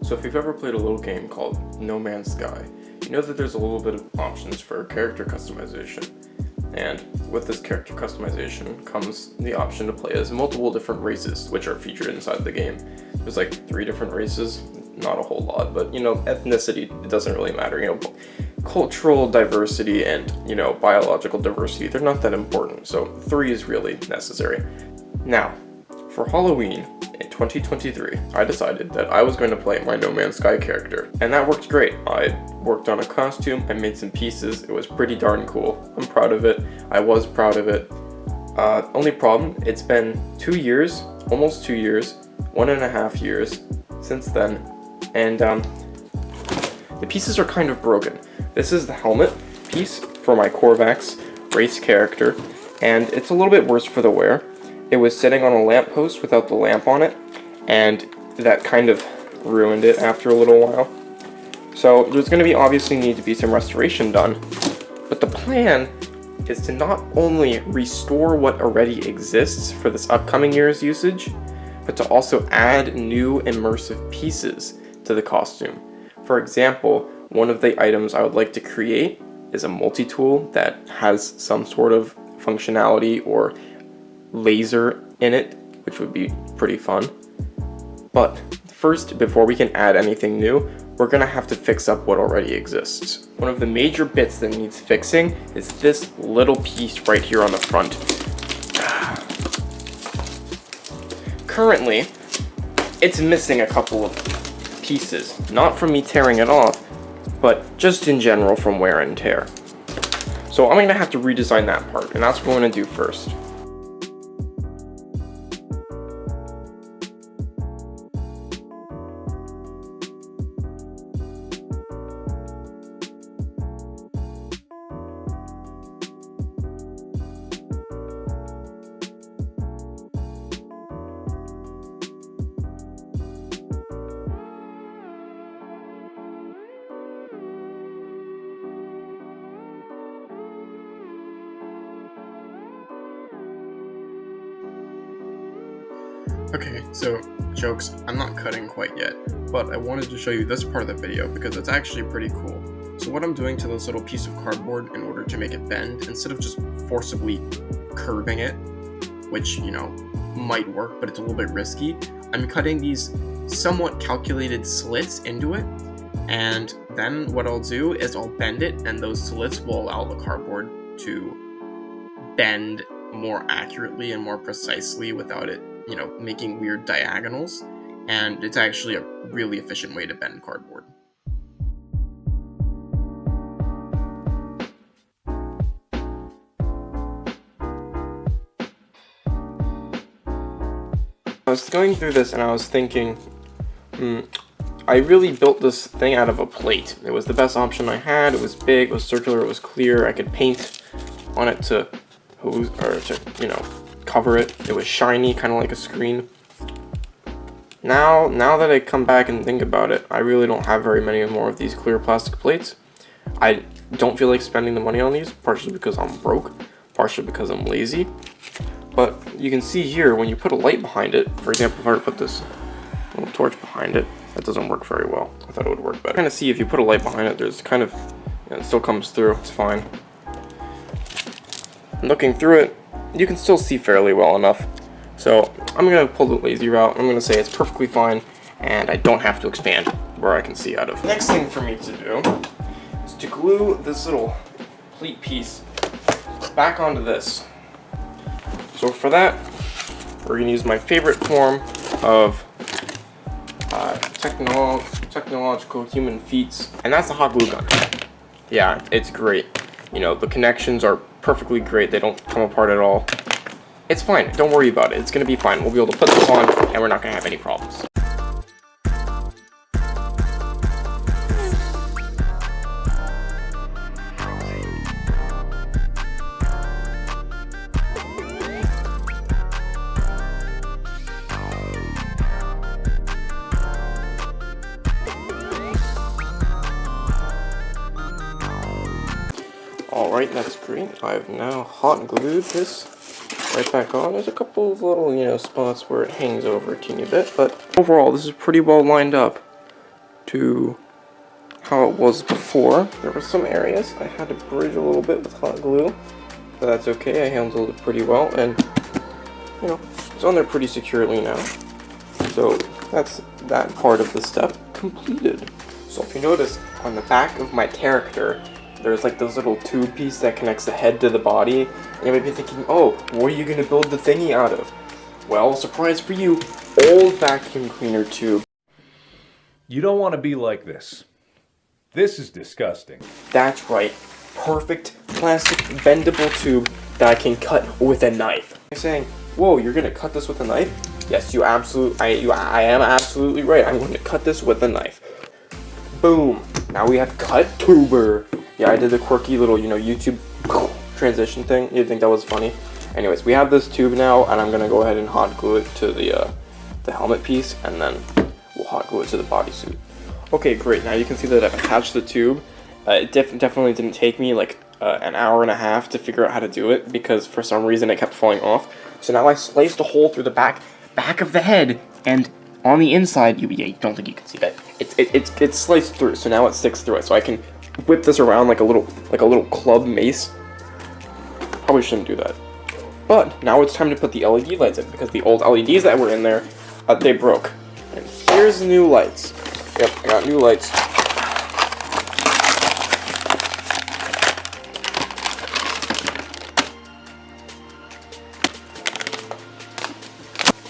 So if you've ever played a little game called No Man's Sky, you know that there's a little bit of options for character customization. And with this character customization comes the option to play as multiple different races, which are featured inside the game. There's like 3 different races, not a whole lot, but ethnicity, it doesn't really matter. Cultural diversity and, biological diversity, they're not that important, so 3 is really necessary. Now, for Halloween in 2023, I decided that I was going to play my No Man's Sky character, and that worked great. I worked on a costume, I made some pieces, it was pretty darn cool. I'm proud of it, I was proud of it. Only problem, it's been 2 years, almost 2 years, 1.5 years since then, and the pieces are kind of broken. This is the helmet piece for my Korvax race character, and it's a little bit worse for the wear. It was sitting on a lamppost without the lamp on it, and that kind of ruined it after a little while. So there's going to obviously need to be some restoration done, but the plan is to not only restore what already exists for this upcoming year's usage, but to also add new immersive pieces to the costume. For example, one of the items I would like to create is a multi-tool that has some sort of functionality or laser in it, which would be pretty fun. But first, before we can add anything new, we're gonna have to fix up what already exists. One of the major bits that needs fixing is this little piece right here on the front. Currently, it's missing a couple of pieces, not from me tearing it off, but just in general from wear and tear. So I'm gonna have to redesign that part, and that's what we're gonna do first. Okay, so jokes, I'm not cutting quite yet, but I wanted to show you this part of the video because it's actually pretty cool. So what I'm doing to this little piece of cardboard in order to make it bend, instead of just forcibly curving it, which, might work, but it's a little bit risky, I'm cutting these somewhat calculated slits into it, and then what I'll do is I'll bend it, and those slits will allow the cardboard to bend more accurately and more precisely without it making weird diagonals, and it's actually a really efficient way to bend cardboard. I was going through this and I was thinking, I really built this thing out of a plate. It was the best option I had. It was big, it was circular, it was clear. I could paint on it to cover it. It was shiny, kind of like a screen. Now that I come back and think about it, I really don't have very many more of these clear plastic plates. I don't feel like spending the money on these, partially because I'm broke, partially because I'm lazy. But you can see here, when you put a light behind it, for example, if I were to put this little torch behind it, that doesn't work very well. I thought it would work better. Kind of see if you put a light behind it, there's kind of, it still comes through, it's fine. Looking through it, you can still see fairly well enough. So I'm going to pull the lazy route. I'm going to say it's perfectly fine, and I don't have to expand where I can see out of. Next thing for me to do is to glue this little plate piece back onto this. So for that, we're going to use my favorite form of technological human feats, and that's the hot glue gun. Yeah, it's great. The connections are perfectly great. They don't come apart at all. It's fine. Don't worry about it. It's going to be fine. We'll be able to put this on, and we're not going to have any problems. Alright, that's great. I've now hot glued this right back on. There's a couple of little, spots where it hangs over a teeny bit, but overall this is pretty well lined up. to how it was before. There were some areas I had to bridge a little bit with hot glue, but that's okay. I handled it pretty well, and you know, it's on there pretty securely now. So that's that part of the step completed. So if you notice, on the back of my character, there's like this little tube piece that connects the head to the body, and you might be thinking, oh, what are you gonna build the thingy out of? Well, surprise for you, old vacuum cleaner tube. You don't want to be like this. This is disgusting. That's right, perfect plastic bendable tube that I can cut with a knife. I'm saying, whoa, you're gonna cut this with a knife? Yes, I am absolutely right. I'm going to cut this with a knife. Boom. Now we have cut tuber. Yeah, I did the quirky little, YouTube transition thing. You'd think that was funny. Anyways, we have this tube now, and I'm gonna go ahead and hot glue it to the helmet piece, and then we'll hot glue it to the bodysuit. Okay, great. Now you can see that I've attached the tube. It definitely didn't take me like an hour and a half to figure out how to do it, because for some reason it kept falling off. So now I sliced a hole through the back of the head, and on the inside, you don't think you can see that. It's sliced through, so now it sticks through it. So I can whip this around like a little club mace. Probably shouldn't do that. But now it's time to put the LED lights in, because the old LEDs that were in there, they broke. And here's the new lights. Yep, I got new lights.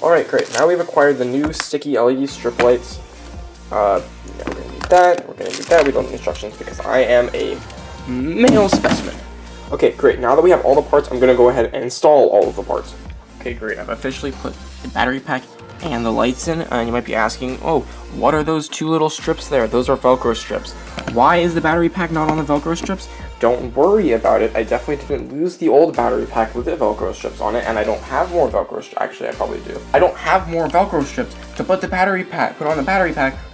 Alright, great. Now we've acquired the new sticky LED strip lights. Yeah, we're gonna need that. We're gonna need that. We don't need instructions because I am a male specimen. Okay, great. Now that we have all the parts, I'm gonna go ahead and install all of the parts. Okay, great. I've officially put the battery pack and the lights in, and you might be asking, oh, what are those two little strips there? Those are Velcro strips. Why is the battery pack not on the Velcro strips? Don't worry about it. I definitely didn't lose the old battery pack with the Velcro strips on it, and I don't have more Velcro strips. Actually, I probably do. I don't have more Velcro strips to put on the battery pack, so I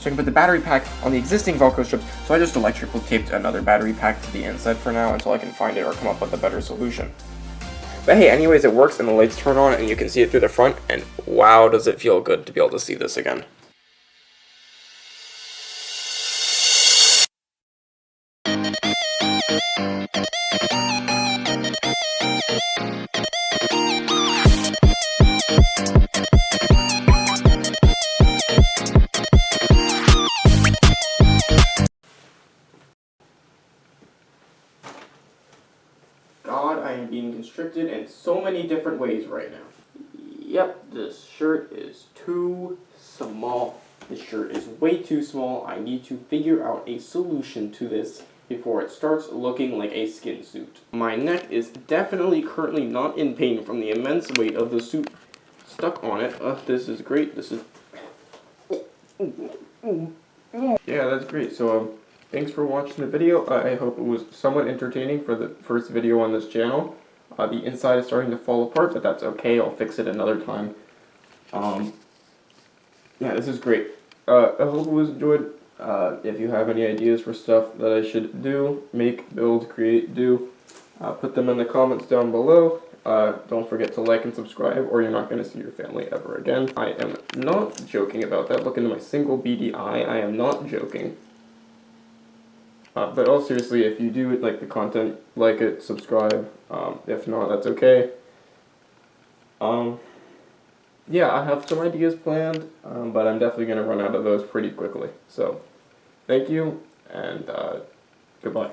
can put the battery pack on the existing Velcro strips. So I just electrical taped another battery pack to the inside for now until I can find it or come up with a better solution. But hey, anyways, it works, and the lights turn on, and you can see it through the front, and wow, does it feel good to be able to see this again. God, I am being constricted in so many different ways right now. Yep, this shirt is too small. This shirt is way too small. I need to figure out a solution to this before it starts looking like a skin suit. My neck is definitely currently not in pain from the immense weight of the suit stuck on it. This is great. This is... Yeah, that's great. So, thanks for watching the video. I hope it was somewhat entertaining for the first video on this channel. The inside is starting to fall apart, but that's okay. I'll fix it another time. Yeah, this is great. I hope it was enjoyed. If you have any ideas for stuff that I should do, make, build, create, do, put them in the comments down below. Don't forget to like and subscribe, or you're not going to see your family ever again. I am not joking about that. Look into my single beady eye. I am not joking. But all seriously, if you do like the content, like it, subscribe. If not, that's okay. Yeah, I have some ideas planned, but I'm definitely going to run out of those pretty quickly. So, thank you, and goodbye.